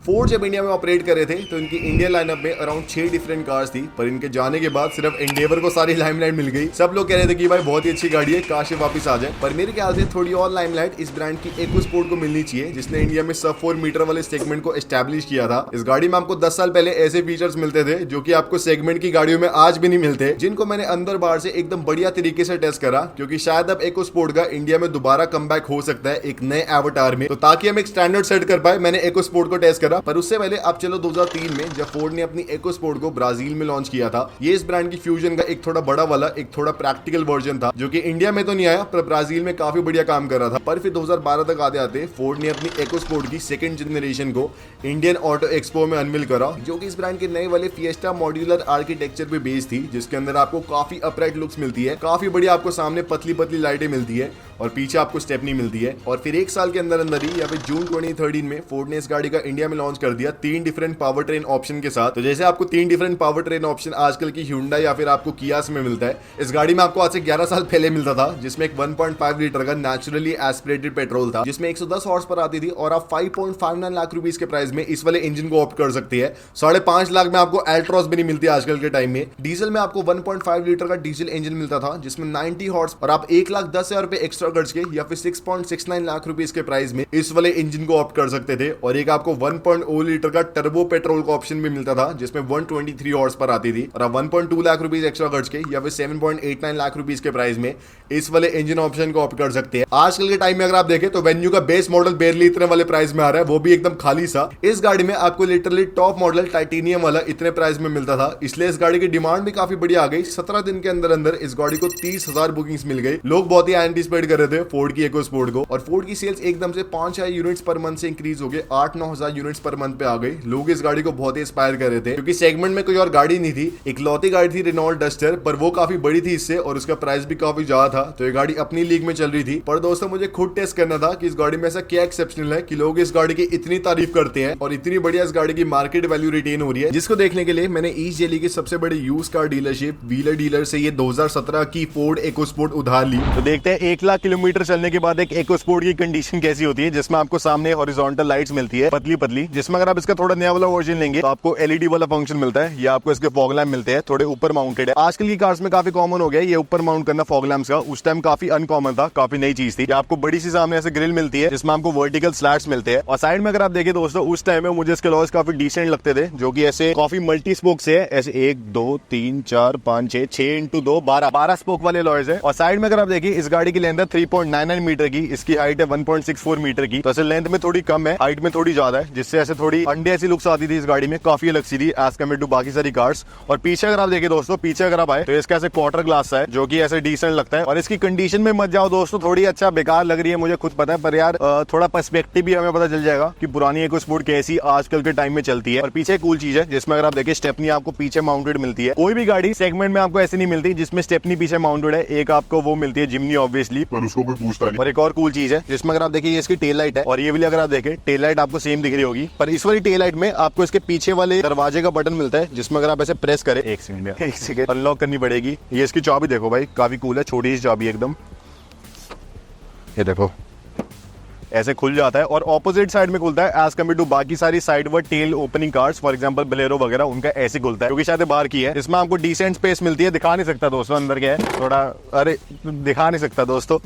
Ford जब India में operate कर रहे थे तो इनकी इंडियन लाइनअप में अराउंड 6 डिफरेंट कार्स थी, पर इनके जाने के बाद सिर्फ एंडेवर को सारी लाइमलाइट मिल गई। सब लोग कह रहे थे कि भाई बहुत ही अच्छी गाड़ी है, काश ये वापस आ जाए। पर मेरे ख्याल से थोड़ी और लाइमलाइट इस ब्रांड की EcoSport को मिलनी चाहिए, जिसने इंडिया में सब 4 मीटर वाले सेगमेंट को एस्टैब्लिश किया था। इस गाड़ी में आपको 10 साल पहले ऐसे फीचर्स मिलते थे जो कि आपको सेगमेंट की गाड़ियों में आज भी नहीं मिलते, जिनको मैंने अंदर बाहर से एकदम बढ़िया तरीके से टेस्ट करा, क्योंकि शायद अब EcoSport का इंडिया में दोबारा कमबैक हो सकता है एक नए एवटार में। तो ताकि हम एक स्टैंडर्ड सेट कर पाए, मैंने EcoSport को टेस्ट करा। पर उससे पहले अब चलो 2003 में जब फोर्ड ने अपनी EcoSport को ब्राजील में लॉन्च किया था। ये इस ब्रांड की फ्यूजन का एक थोड़ा बड़ा वाला, एक थोड़ा प्रैक्टिकल वर्जन था, जो कि इंडिया में तो नहीं आया पर ब्राजील में काफी बढ़िया काम कर रहा था। पर फिर 2012 तक आते आते फोर्ड ने अपनी EcoSport की सेकंड जनरेशन को इंडियन ऑटो एक्सपो में अनवील करा, जो कि इस ब्रांड के नए वाले फिएस्टा मॉड्यूलर आर्किटेक्चर पे बेस्ड थी, जिसके अंदर आपको काफी अपराइट लुक्स मिलती है, काफी बढ़िया आपको सामने पतली पतली लाइटें मिलती है और पीछे आपको स्टेपनी मिलती है। और फिर एक साल के अंदर अंदर ही या फिर जून 2013 में फोर्ड ने इस गाड़ी का इंडिया में लॉन्च कर दिया 3 डिफरेंट पावर ट्रेन ऑप्शन के साथ। तो जैसे आपको 3 डिफरेंट पावर ट्रेन ऑप्शन आजकल की Hyundai या फिर आपको कियास में मिलता है, इस गाड़ी में आपको आज से 11 साल पहले मिलता था, जिसमें एक 1.5 लीटर का नेचुरली एस्पिरेटेड पेट्रोल था, जिसमें 110 हॉर्स पर आती थी। और आप 5.59 लाख रुपीस के प्राइस में इस वाले इंजन को ऑप्ट कर सकते हैं। 5.5 लाख में आपको एल्ट्रॉस भी नहीं मिलती आजकल के टाइम में। डीजल में आपको 1.5 लीटर का डीजल इंजन मिलता था, जिसमें 90 हॉर्स और आप 1,10,000 रुपए एक्स्ट्रा खर्च के या फिर 6.69 लाख रुपीस के प्राइस में इस वाले इंजन को ऑप्ट कर सकते थे। और एक आपको 1.0 लीटर का टर्बो पेट्रोल का ऑप्शन भी मिलता था, जिसमें 123 हॉर्स पर आती थी। और आप 1.2 लाख रुपीस एक्स्ट्रा खर्च के या फिर 7.89 लाख रुपीस के प्राइस में इस वाले इंजन ऑप्शन को ऑप्ट कर सकते हैं। आजकल के टाइम में अगर आप देखें तो वेन्यू का बेस मॉडल बेरली इतने वाले प्राइस में आ रहा है, वो भी एकदम खाली सा। इस गाड़ी में आपको लिटरली टॉप मॉडल टाइटेनियम वाला इतने प्राइस में मिलता था, इसलिए इस गाड़ी की डिमांड भी काफी बढ़िया आ गई। 17 दिन के अंदर अंदर इस गाड़ी को 30,000 बुकिंग्स मिल गई। लोग बहुत ही एंटिसिपेट कर रहे थे फोर्ड की EcoSport को, और फोर्ड की सेल्स एकदम से 5,000 यूनिट्स पर मंथ से इंक्रीज हो गए 8-9 हजार यूनिट्स पर मंथ पे आ गई। लोग इस गाड़ी को बहुत ही इंस्पायर कर रहे थे, क्योंकि सेगमेंट में कोई और गाड़ी नहीं थी। एक लौती गाड़ी थी रेनॉल्ट डस्टर, पर वो काफी बड़ी थी इससे और उसका प्राइस भी काफी ज्यादा था, तो ये गाड़ी अपनी लीग में चल रही थी। पर दोस्तों मुझे खुद टेस्ट करना था कि इस गाड़ी में ऐसा क्या एक्सेप्शनल है कि लोग इस गाड़ी की इतनी तारीफ करते हैं और इतनी बढ़िया इस गाड़ी की मार्केट वैल्यू रिटेन हो रही है, जिसको देखने के लिए मैंने ईस्ट दिल्ली की सबसे बड़ी use car dealership wheeler dealer से ये 2017 की फोर्ड EcoSport उधार ली। तो देखते हैं 1 लाख किलोमीटर चलने के बाद एक EcoSport की कंडीशन कैसी होती है, जिसमें आपको सामने हॉरिजॉन्टल लाइट्स मिलती है पतली पतली, जिसमें अगर आप इसका थोड़ा नया वाला वर्जन लेंगे तो आपको LED वाला फंक्शन मिलता है, या आपको इसके फॉग लैम्प मिलते हैं, थोड़े ऊपर माउंटेड है। आजकल की कार्स में काफी कॉमन हो गया ये ऊपर माउंट करना फॉग लैम्प्स का, उस टाइम काफी अनकॉमन था, काफी नई चीज थी। आपको बड़ी सी सामने ऐसे ग्रिल मिलती है जिसमें आपको वर्टिकल स्लैट्स मिलते हैं, और साइड में अगर आप देखें दोस्तों उस टाइम में मुझे इसके लॉयस काफी डिसेंट लगते थे, जो कि ऐसे काफी मल्टी स्पोक से है, ऐसे 1 2 3 4 5 6 इंटू 2 12 स्पोक वाले लॉयस है। और साइड में अगर आप देखिए इस गाड़ी की लेंथ है 3.99 मीटर की, इसकी हाइट है 1.64 मीटर की, तो ऐसे लेंथ में थोड़ी कम है, हाइट में थोड़ी ज्यादा है, जिससे ऐसे थोड़ी अंडे ऐसी लुक्स आती थी इस गाड़ी में, काफी अलग सी थी एज कम्पेयर टू बाकी सारी कार्स। और पीछे अगर आप देखिए दोस्तों, पीछे अगर आप आए तो इसका ऐसे क्वार्टर ग्लास है, जो कि ऐसे डिसेंट लगता है। और इसकी कंडीशन में मत जाओ दोस्तों, थोड़ी अच्छा बेकार लग रही है, मुझे खुद पता है, पर यार थोड़ा पर्सपेक्टिव भी हमें पता चल जाएगा कि पुरानी EcoSport कैसी आजकल के टाइम में चलती है। और पीछे कूल चीज है जिसमें अगर आप देखिए स्टेपनी आपको पीछे माउंटेड मिलती है। कोई भी गाड़ी सेगमेंट में आपको ऐसी नहीं मिलती जिसमें स्टेपनी पीछे माउंटेड है। एक आपको वो मिलती है जिम्नी ऑब्वियसली, पर उसको कोई पूछता नहीं। और एक और कूल चीज है जिसमें अगर आप देखिए ये इसकी टेल लाइट है, और ये वाली अगर आप देखें टेल लाइट आपको सेम दिख रही होगी, पर इस वाली टेल लाइट में आपको इसके पीछे वाले दरवाजे का बटन मिलता है, जिसमें अगर आप ऐसे प्रेस करें, एक सेकंड अनलॉक करनी पड़ेगी। ये इसकी चाबी देखो भाई, काफी कूल है, छोटी सी चाबी एकदम, ये देखो ऐसे खुल जाता है और ऑपोजिट साइड में खुलता है एज कम्पेयर टू बाकी सारी side ward tail opening cars, for example Bolero वगैरह, उनका ऐसे खुलता है, क्योंकि शायद बाहर की है। इसमें आपको डिसेंट स्पेस मिलती है, दिखा नहीं सकता दोस्तों अंदर क्या है, थोड़ा अरे दिखा नहीं सकता दोस्तों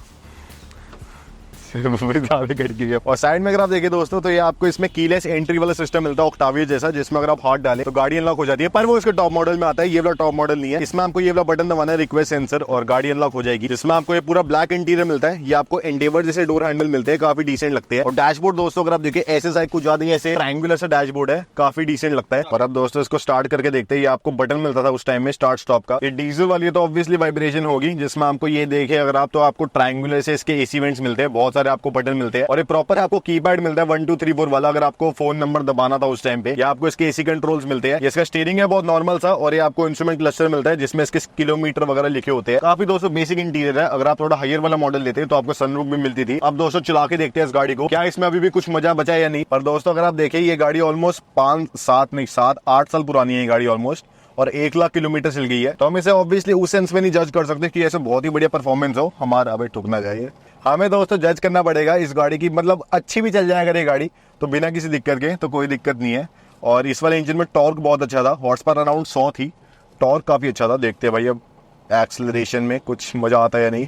और साइड में अगर आप देखिए दोस्तों तो ये आपको इसमें कीलेस एंट्री वाला सिस्टम मिलता है ऑक्टाविया जैसा, जिसमें अगर आप हाथ डालें तो गाड़ी अनलॉक हो जाती है, पर वो इसके टॉप मॉडल में आता है, ये वाला टॉप मॉडल नहीं है। इसमें आपको ये वाला बटन दबाना है रिक्वेस्ट सेंसर और गाड़ी अनलॉक हो जाएगी, जिसमें आपको ये पूरा ब्लैक इंटीरियर मिलता है। ये आपको एंडेवर जैसे डोर हैंडल मिलते हैं, काफी डिसेंट लगते हैं। और डैशबोर्ड दोस्तों अगर आप देखिए ऐसे साइड कुछ ज्यादा ऐसे ट्रायंगुलर सा डैशबोर्ड है, काफी डिसेंट लगता है। और अब दोस्तों इसको स्टार्ट करके देखते हैं, ये आपको बटन मिलता था उस टाइम में स्टार्ट स्टॉप का। ये डीजल वाली है तो ऑब्वियसली वाइब्रेशन होगी, जिसमें आपको ये देखे अगर आप तो आपको ट्रायंगुलर से इसके एसी वेंट्स मिलते हैं, बहुत सारे आपको बटन मिलते हैं, और प्रॉपर आपको कीपैड मिलता है 1 2 3 4 वाला, अगर आपको फोन नंबर दबाना था उस टाइम पे, या आपको इसके एसी कंट्रोल्स मिलते हैं। इसका स्टीयरिंग है बहुत नॉर्मल सा, और ये आपको इंस्ट्रूमेंट क्लस्टर मिलता है जिसमें इसके किलोमीटर वगैरह लिखे होते हैं। काफी दोस्तों बेसिक इंटीरियर है। अगर आप थोड़ा हायर वाला मॉडल लेते हैं तो आपको सनरूफ भी मिलती थी। अब दोस्तों चला के देखते हैं इस गाड़ी को, क्या इसमें अभी भी कुछ मजा बचा है या नहीं। पर दोस्तों अगर आप देखें ये गाड़ी ऑलमोस्ट 5 7 नहीं 7 8 साल पुरानी है ये गाड़ी ऑलमोस्ट, और 1 लाख किलोमीटर चल गई है, तो हम इसे ऑब्वियसली उस सेंस में नहीं जज कर सकते कि ऐसे बहुत ही बढ़िया परफॉर्मेंस हो हमारा। अबे ठुकना चाहिए हमें दोस्तों, जज करना पड़ेगा इस गाड़ी की, मतलब अच्छी भी चल जाए अगर ये गाड़ी तो बिना किसी दिक्कत के, तो कोई दिक्कत नहीं है। और इस वाले इंजन में टॉर्क बहुत अच्छा था, हॉर्स पावर अराउंड 100 थी, टॉर्क काफी अच्छा था। देखते हैं भाई अब एक्सेलरेशन में कुछ मजा आता है या नहीं।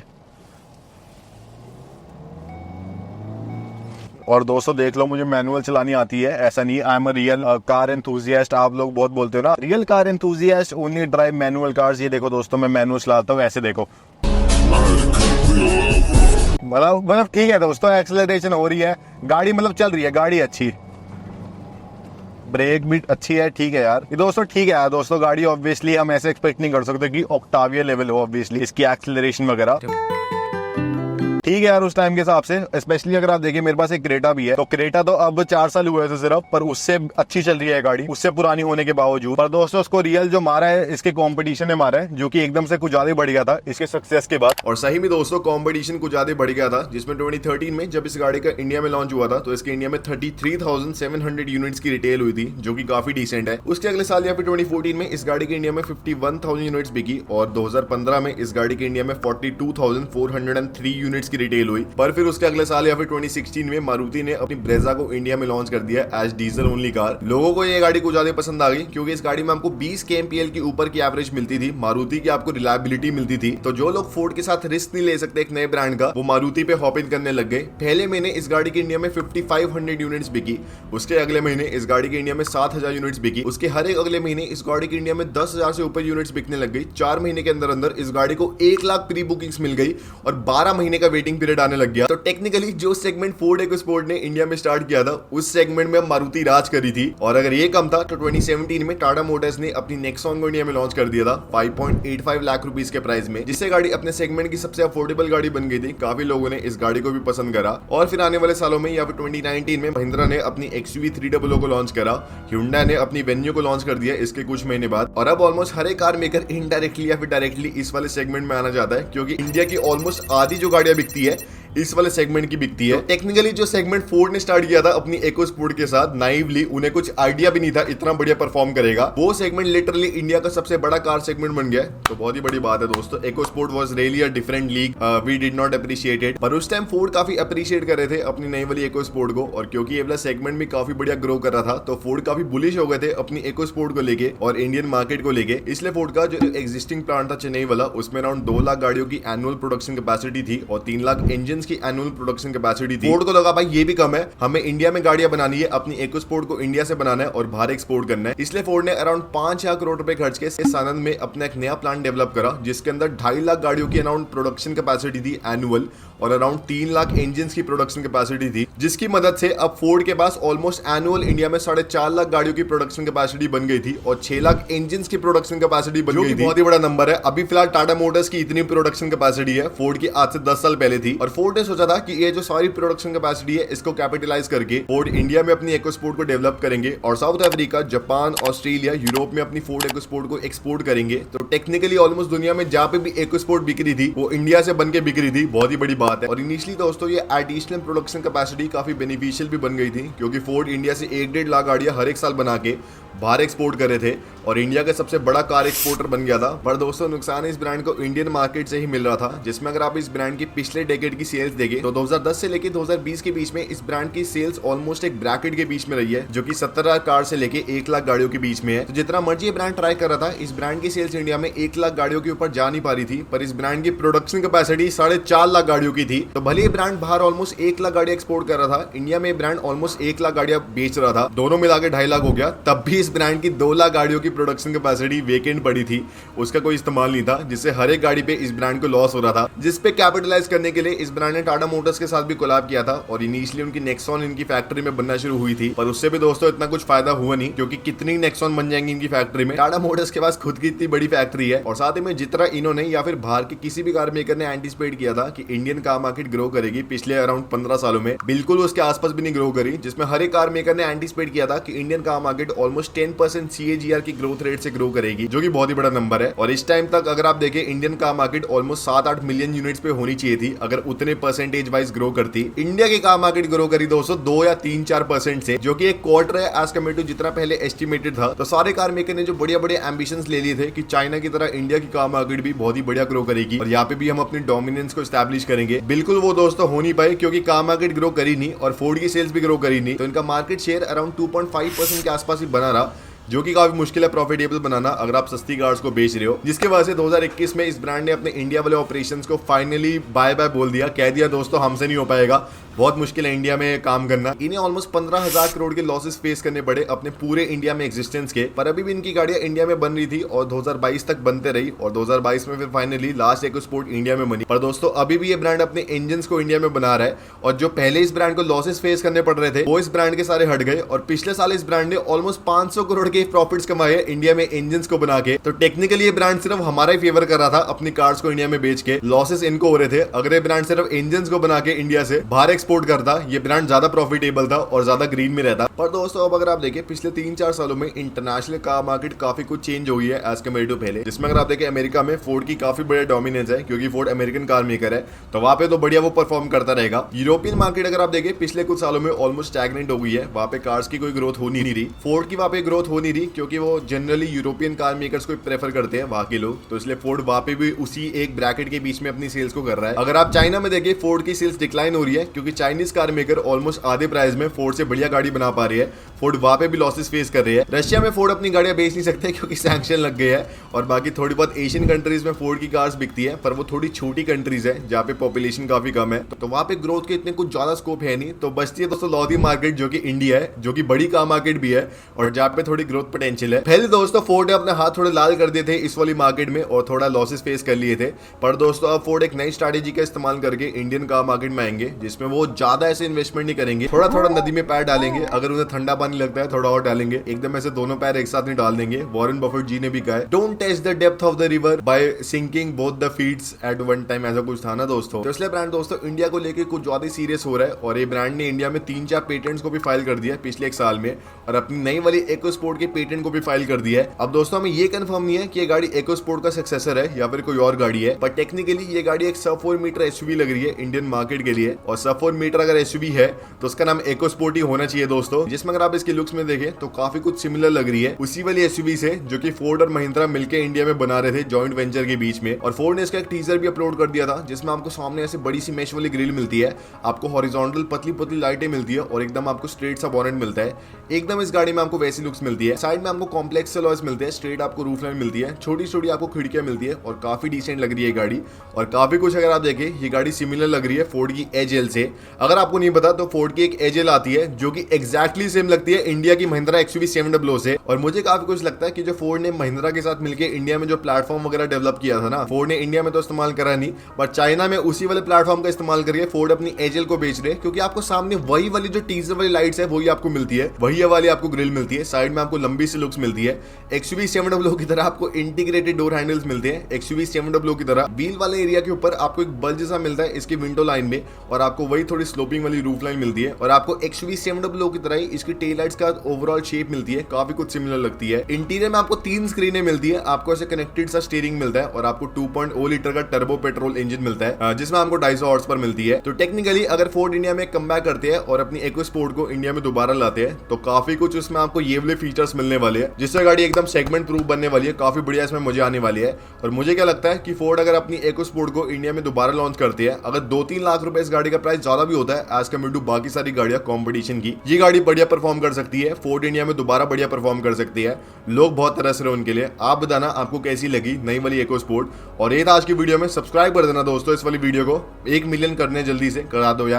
और दोस्तों देख लो, मुझे मैनुअल चलानी आती है, ऐसा नहीं I am a real car enthusiast. आप लोग बहुत बोलते हो ना real car enthusiast only drive manual cars. ये देखो दोस्तों, मैं मैनुअल चलाता हूँ, ऐसे देखो, मतलब ठीक है दोस्तों, एक्सेलरेशन हो रही है, गाड़ी मतलब चल रही है, गाड़ी अच्छी, ब्रेक भी अच्छी है, ठीक है यार। ये दोस्तों ठीक है यार दोस्तों, गाड़ी ऑब्वियसली हम ऐसे एक्सपेक्ट नहीं कर सकते कि ऑक्टाविया लेवल हो ऑब्वियसली इसकी एक्सेलरेशन वगैरह, ठीक है यार उस टाइम के हिसाब से। स्पेशली अगर आप देखिए मेरे पास एक क्रेटा भी है, तो क्रेटा तो अब 4 साल हुए थे सिर्फ, पर उससे अच्छी चल रही है गाड़ी, उससे पुरानी होने के बावजूद। पर दोस्तों उसको रियल जो मारा है इसके कंपटीशन ने मारा है, जो कि एकदम से कुछ ज्यादा बढ़ गया था इसके सक्सेस के बाद। और सही में दोस्तों कंपटीशन कुछ ज्यादा बढ़ गया था, जिसमें 2013 में जब इस गाड़ी का इंडिया में लॉन्च हुआ था तो इसके इंडिया में 33,700 यूनिट्स की रिटेल हुई थी, जो कि काफी डिसेंट है। उसके अगले साल या फिर 2014 में इस गाड़ी के इंडिया में 51,000 यूनिट्स बिकी, और 2015 में इस गाड़ी के इंडिया में 42,403 यूनिट्स की रिटेल हुई। पर फिर उसके अगले साल या फिर 2016 में मारुति ने अपनी ब्रेजा को इंडिया में लॉन्च कर दिया एज डीजल ओनली कार। लोगों को ये गाड़ी कुछ ज्यादा पसंद आ गई, क्योंकि इस गाड़ी में आपको 20 kmpl की ऊपर की एवरेज मिलती थी, मारुति की आपको रिलायबिलिटी मिलती थी। तो जो लोग फोर्ड के साथ रिस्क नहीं ले सकते एक नए ब्रांड का, वो मारुति पे हॉप इन करने लग गए। पहले महीने इस गाड़ी के इंडिया में 5500 यूनिट्स बिकी, उसके अगले महीने इस गाड़ी के इंडिया में 7000 यूनिट्स बिकी, उसके हर एक अगले महीने इस गाड़ी के इंडिया में 10,000 से ऊपर यूनिट्स बिकने लग गई। 4 महीने के अंदर अंदर इस गाड़ी को 1 लाख प्री बुकिंग्स मिल गई और 12 महीने का वेटिंग पीरियड आने लग गया। तो टेक्निकली जो सेगमेंट फोर्ड इकोस्पोर्ट ने इंडिया में स्टार्ट किया था, उस सेगमेंट में मारुति राज करी थी। और अगर ये कम था तो 2017 में टाटा मोटर्स ने अपनी नेक्सॉन को इंडिया में लॉन्च कर दिया था 5.85 लाख रुपीस के प्राइस में, जिससे गाड़ी अपने सेगमेंट की सबसे अफोर्डेबल गाड़ी बन गई थी। काफी लोगों ने इस गाड़ी को भी पसंद करा। और फिर आने वाले सालों में या फिर 2019 में महिंद्रा ने अपनी XUV 300 को लॉन्च करा, Hyundai ने अपनी वेन्यू को लॉन्च कर दिया इसके कुछ महीने बाद। और अब ऑलमोस्ट हर एक कार मेकर इनडायरेक्टली या फिर डायरेक्टली इस वाले सेगमेंट में आना चाहता है, क्योंकि इंडिया की ऑलमोस्ट आधी जो गाड़ियां बिकती है इस वाले सेगमेंट की बिकती है। टेक्निकली जो सेगमेंट फोर्ड ने स्टार्ट किया था अपनी इकोस्पोर्ट के साथ, नाइवली उन्हें कुछ आइडिया भी नहीं था इतना बढ़िया परफॉर्म करेगा। वो सेगमेंट लिटरली इंडिया का सबसे बड़ा कार सेगमेंट बन गया, तो बहुत ही बड़ी बात है दोस्तों। EcoSport was really a different league, we did not appreciate it, पर उस टाइम फोर्ड काफी अप्रिशिएट कर रहे थे अपनी नई वाली इकोस्पोर्ट को। और क्योंकि ये वाला सेगमेंट भी काफी बढ़िया ग्रो कर रहा था, तो फोर्ड काफी बुलिश हो गए थे अपनी इकोस्पोर्ट को लेके और इंडियन मार्केट को लेके। इसलिए फोर्ड का जो एग्जिस्टिंग प्लांट था चेन्नई वाला, उसमें अराउंड 2 लाख गाड़ियों की एनुअल प्रोडक्शन कैपेसिटी थी और 3 लाख इंजन की एनुअल प्रोडक्शन कैपेसिटी थी। फोर्ड को लगा भाई ये भी कम है, हमें इंडिया में गाड़ियां बनानी है, अपनी इकोस्पोर्ट को इंडिया से बनाना है और बाहर एक्सपोर्ट करना है। इसलिए फोर्ड ने अराउंड 5,000 करोड़ रुपए खर्च के सानंद में अपना एक नया प्लांट डेवलप करा, जिसके अंदर 2.5 लाख गाड़ियों की अराउंड प्रोडक्शन कैपेसिटी थी एनुअल और अराउंड 3 लाख इंजन की प्रोडक्शन कैपेसिटी थी, जिसकी मदद से अब फोर्ड के पास ऑलमोस्ट एनुअल इंडिया में 4.5 लाख गाड़ियों की प्रोडक्शन कैपेसिटी बन गई थी और 6 लाख इंजन की प्रोडक्शन कैपेसिटी बन गई थी। बहुत ही बड़ा नंबर है। अभी फिलहाल टाटा मोटर्स की इतनी प्रोडक्शन कैपेसिटी है, फोर्ड की आज से 10 साल पहले थी। और फोर्ड ने सोचा था कि ये जो सारी प्रोडक्शन कैपेसिटी है इसको कैपिटलाइज करके फोर्ड इंडिया में अपनी इकोस्पोर्ट को डेवलप करेंगे और south Africa, Japan, Australia, Europe में अपनी फोर्ड इकोस्पोर्ट को एक्सपोर्ट करेंगे। तो टेक्निकली ऑलमोस्ट दुनिया में जहां पे भी इकोस्पोर्ट बिक रही थी वो इंडिया से बन के बिक रही थी। बहुत ही बड़ी बात है। और इनिशियली दोस्तों ये एडिशनल प्रोडक्शन कैपेसिटी काफी बेनिफिशियल भी बन गई थी, क्योंकि फोर्ड इंडिया से 1.5 लाख गाड़ियां हर एक साल बना के बाहर एक्सपोर्ट कर रहे थे और इंडिया का सबसे बड़ा कार एक्सपोर्टर बन गया था। पर दोस्तों नुकसान इस ब्रांड को इंडियन मार्केट से ही मिल रहा था, जिसमें अगर आप इस ब्रांड की पिछले डेकेड की सेल्स देखें तो 2010 से लेके 2020 के बीच में इस ब्रांड की सेल्स ऑलमोस्ट एक ब्रैकेट के बीच में रही है, जो कि 17 कार से लेके 1 लाख गाड़ियों के बीच में है। तो जितना मर्जी ये ब्रांड ट्राई कर रहा था, इस ब्रांड की सेल्स इंडिया में 1 लाख गाड़ियों के ऊपर जा नहीं पा रही थी। पर इस ब्रांड की प्रोडक्शन कैपेसिटी 4.5 लाख गाड़ियों की थी। तो भले ये ब्रांड बाहर ऑलमोस्ट 1 लाख गाड़ियां एक्सपोर्ट कर रहा था, इंडिया में ब्रांड ऑलमोस्ट 1 लाख गाड़ियां बेच रहा था, दोनों मिला के 2.5 लाख हो गया। तब भी इस ब्रांड की 2 लाख गाड़ियों की प्रोडक्शन कैपेसिटी वेकेंट पड़ी थी, उसका कोई इस्तेमाल नहीं था, जिससे हर एक गाड़ी पे इस ब्रांड को लॉस हो रहा था। जिस पे कैपिटलाइज करने के लिए इस ब्रांड ने टाटा मोटर्स के साथ भी कोलैब किया था और इनिशियली उनकी नेक्सॉन इनकी फैक्ट्री में बनना शुरू हुई थी। पर उससे भी दोस्तों इतना कुछ फायदा हुआ नहीं, क्योंकि कितनी नेक्सॉन बन जाएंगी इनकी फैक्ट्री में। टाटा मोटर्स के पास खुद की इतनी बड़ी फैक्ट्री है और साथ ही में जितना इन्होंने या फिर बाहर के किसी भी कार मेकर ने एंटिसिपेट किया था कि इंडियन कार मार्केट ग्रो करेगी पिछले अराउंड 15 सालों में, बिल्कुल उसके आसपास भी नहीं ग्रो करी। जिसमें हर एक कार मेकर ने एंटिसिपेट किया था कि Indian car market almost almost 10% CAGR की ग्रोथ रेट से ग्रो करेगी, जो कि बहुत ही बड़ा नंबर है। और इस टाइम तक अगर आप देखें Indian car market almost 7-8 million units पे होनी चाहिए थी अगर उतने परसेंटेज वाइज ग्रो करती। इंडिया की कार मार्केट ग्रो करी दोस्तों 2 या 3-4% से, जो कि एक क्वार्टर है एज कम्पेयर टू जितना पहले एस्टिमेटेड था। तो सारे कार मेकर ने जो बढ़िया बढ़िया एम्बिशंस ले लिए थे कि चाइना की तरह इंडिया की कार मार्केट भी बहुत ही बढ़िया ग्रो करेगी और यहाँ पे भी हम अपनी डोमिनेंस को एस्टैब्लिश करेंगे। बिल्कुल वो दोस्तों हो नहीं पाए क्योंकि कार मार्केट ग्रो करी नहीं और फोर्ड की सेल्स भी ग्रो करी नहीं, तो इनका मार्केट शेयर अराउंड 2.5% के आसपास ही बना रहा, जो कि काफी मुश्किल है प्रॉफिटेबल बनाना अगर आप सस्ती कार्स को बेच रहे हो। जिसके वजह से 2021 में इस ब्रांड ने अपने इंडिया वाले ऑपरेशंस को फाइनली बाय बाय बोल दिया, कह दिया दोस्तों हमसे नहीं हो पाएगा, बहुत मुश्किल है इंडिया में काम करना। इन्हें ऑलमोस्ट 15,000 करोड़ के लॉसेस फेस करने पड़े अपने पूरे इंडिया में एग्जिस्टेंस के, पर अभी भी इनकी गाड़ियां इंडिया में बन रही थी और 2022 तक बनते रही और 2022 में फिर फाइनली लास्ट इकोस्पोर्ट इंडिया में बनी। पर दोस्तों अभी भी ये ब्रांड अपने इंजन को इंडिया में बना रहा है और जो पहले इस ब्रांड को लॉसेस फेस करने पड़ रहे थे वो इस ब्रांड के सारे हट गए और पिछले साल इस ब्रांड ने ऑलमोस्ट 500 करोड़ के प्रॉफिट्स कमाए इंडिया में इंजन को बना के। तो टेक्निकली ये ब्रांड सिर्फ हमारा ही फेवर कर रहा था अपनी कार्स को इंडिया में बेच के, लॉसेस इनको हो रहे थे। अगर ये ब्रांड सिर्फ इंजन को बना के इंडिया से बाहर एक्सपोर्ट करता, ये ब्रांड ज्यादा प्रॉफिटेबल था और ज्यादा ग्रीन में रहता। पर दोस्तों अब अगर आप देखें पिछले 3-4 सालों में इंटरनेशनल कार मार्केट काफी कुछ चेंज हुई है एज कम्पेयर टू पहले, जिसमें अगर आप देखें अमेरिका में फोर्ड की काफी बड़ा डोमिनेंस है क्योंकि फोर्ड अमेरिकन कार मेकर है, तो वहां पे तो बढ़िया वो परफॉर्म करता रहेगा। यूरोपियन मार्केट अगर आप देखें पिछले कुछ सालों में ऑलमोस्ट स्टैग्नेंट हो गई है, वहां पे कार्स की कोई ग्रोथ हो नहीं रही। फोर्ड की वहां पे ग्रोथ हो नहीं रही क्योंकि वो जनरली यूरोपियन कार मेकर्स को प्रेफर करते हैं वहां के लोग, तो इसलिए फोर्ड वहां पे भी उसी एक ब्रैकेट के बीच में अपनी सेल्स को कर रहा है। अगर आप चाइना में देखें फोर्ड की सेल्स डिक्लाइन हो रही है क्योंकि चाइनीज कार मेकर ऑलमोस्ट आधे प्राइस में फोर्ड से बढ़िया गाड़ी बना पा रही है, फोर्ड वहां पे भी लॉसेस फेस कर रही है। रशिया में फोर्ड अपनी गाड़ियां बेच नहीं सकते क्योंकि सैंक्शन लग गए हैं और बाकी थोड़ी बहुत एशियन कंट्रीज में फोर्ड की कार्स बिकती है, पर वो थोड़ी छोटी कंट्रीज है जहाँ पे पॉपुलेशन काफी कम है, तो वहां पे ग्रोथ के इतने कुछ ज्यादा स्कोप है नहीं। तो बचती है दोस्तों लॉदी मार्केट जो कि इंडिया है, जो कि बड़ी कार मार्केट भी है और जहाँ पे थोड़ी ग्रोथ पोटेंशियल है। पहले दोस्तों फोर्ड ने अपने हाथ थोड़े लाल कर दिए थे इस वाली मार्केट में और थोड़ा लॉसेस फेस कर लिए थे, पर दोस्तों अब फोर्ड एक नई स्ट्रैटेजी का इस्तेमाल करके इंडियन कार मार्केट में आएंगे जिसमें वो ज्यादा ऐसे इन्वेस्टमेंट नहीं करेंगे, थोड़ा थोड़ा नदी में पैर डालेंगे, अगर उन्हें ठंडा पानी लगता है थोड़ा और डालेंगे, एकदम ऐसे दोनों पैर एक साथ नहीं डाल देंगे। वॉरेन बफेट जी ने भी कहा है don't test the depth of the river by sinking both the feets at one time, ऐसा कुछ था ना दोस्तों। तो इसलिए ब्रांड दोस्तों इंडिया को लेकर कुछ ज्यादा सीरियस हो रहा है और ये ब्रांड ने इंडिया में 3-4 पेटेंट्स को भी फाइल कर दिया पिछले एक साल में और अपनी नई वाली इकोस्पोर्ट के पेटेंट को भी फाइल कर दिया है। अब दोस्तों हमें ये कंफर्म नहीं है कि ये गाड़ी इकोस्पोर्ट का सक्सेसर है या फिर कोई और गाड़ी है, पर टेक्निकली ये गाड़ी एक सब 4 मीटर एसयूवी लग रही है इंडियन मार्केट के लिए और सब 4 मीटर अगर एसयूवी है तो उसका नाम इकोस्पोर्ट ही होना चाहिए दोस्तों। जिसमें अगर आप इसके लुक्स में देखें तो काफी कुछ सिमिलर लग रही है उसी वाली एसयूवी से जो कि फोर्ड और महिंद्रा मिलकर इंडिया में बना रहे थे जॉइंट वेंचर के बीच में। और फोर्ड ने इसका एक टीजर भी अपलोड कर दिया था जिसमें आपको सामने ऐसे बड़ी सी मेश वाली ग्रिल मिलती है, आपको हॉरिजॉन्टल पतली पतली लाइटें मिलती है और एकदम आपको स्ट्रेट सा बॉनेट मिलता है। एकदम इस गाड़ी में आपको वैसी लुक्स मिलती है। साइड में आपको कॉम्प्लेक्स अलॉयज मिलते हैं, स्ट्रेट आपको रूफ लाइन मिलती है, छोटी छोटी आपको खिड़कियां मिलती है और काफी डिसेंट लग रही है गाड़ी। और काफी कुछ अगर आप देखें ये गाड़ी सिमिलर लग रही है फोर्ड की एजेल से। अगर आपको नहीं पता तो फोर्ड की एक एजेल आती है जो कि एग्जैक्टली सेम लगती है इंडिया की महिंद्रा एक्सयूवी 700 से। और मुझे काफी कुछ लगता है कि जो फोर्ड ने महिंद्रा के साथ मिलकर इंडिया में जो प्लेटफॉर्म वगैरह डेवलप किया था ना, फोर्ड ने इंडिया में तो इस्तेमाल करा नहीं बट चाइना में उसी वाले प्लेटफॉर्म का इस्तेमाल करके फोर्ड अपनी एजेल को बेच रहे हैं क्योंकि आपको सामने वही वाली जो टीजर वाली लाइट्स है वही आपको मिलती है, वही वाली आपको ग्रिल मिलती है, साइड में आपको लंबी सी लुक्स मिलती है। एक्सयूवी 700 की तरह आपको इंटीग्रेटेड डोर हैंडल्स मिलते हैं एक्सयूवी 700 की तरह। व्हील वाले एरिया के ऊपर आपको एक बल्ब जैसा मिलता है इसकी विंडो लाइन में और आपको वही थोड़ी स्लोपिंग वाली रूफ लाइन मिलती है और आपको एक्सयूवी 700 की तरह ही इसकी टेल लाइट्स का ओवरऑल शेप मिलती है, काफी कुछ सिमिलर लगती है। इंटीरियर में आपको 3 स्क्रीनें मिलती है, आपको ऐसे कनेक्टेड सा स्टीयरिंग मिलता है और आपको 2.0 लीटर का टर्बो पेट्रोल इंजन मिलता है जिसमें आपको 250 हॉर्स पर मिलती है। तो टेक्निकली अगर फोर्ड इंडिया में कमबैक करते हैं और अपनी इकोस्पोर्ट को इंडिया में दोबारा लाते हैं तो काफी कुछ उसमें आपको ये वाले फीचर्स मिलने वाले हैं जिससे गाड़ी एकदम सेगमेंट प्रूफ बनने वाली है, काफी बढ़िया इसमें मुझे आने वाली है। और मुझे क्या लगता है कि फोर्ड अगर अपनी इकोस्पोर्ट को इंडिया में दोबारा लॉन्च करती है, अगर 2-3 लाख रुपए इस गाड़ी का प्राइस ज्यादा भी होता है एज कम्पेयर टू बाकी सारी गाड़ियां कॉम्पिटिशन की, ये गाड़ी बढ़िया परफॉर्म कर सकती है, फोर्ड इंडिया में दोबारा बढ़िया परफॉर्म कर सकती है। लोग बहुत तरस रहे उनके लिए। आप बताना आपको कैसी लगी नई वाली इकोस्पोर्ट। और ये था आज की वीडियो में, सब्सक्राइब कर देना दोस्तों इस वाली वीडियो को, 1 मिलियन करने जल्दी से करा दो यार।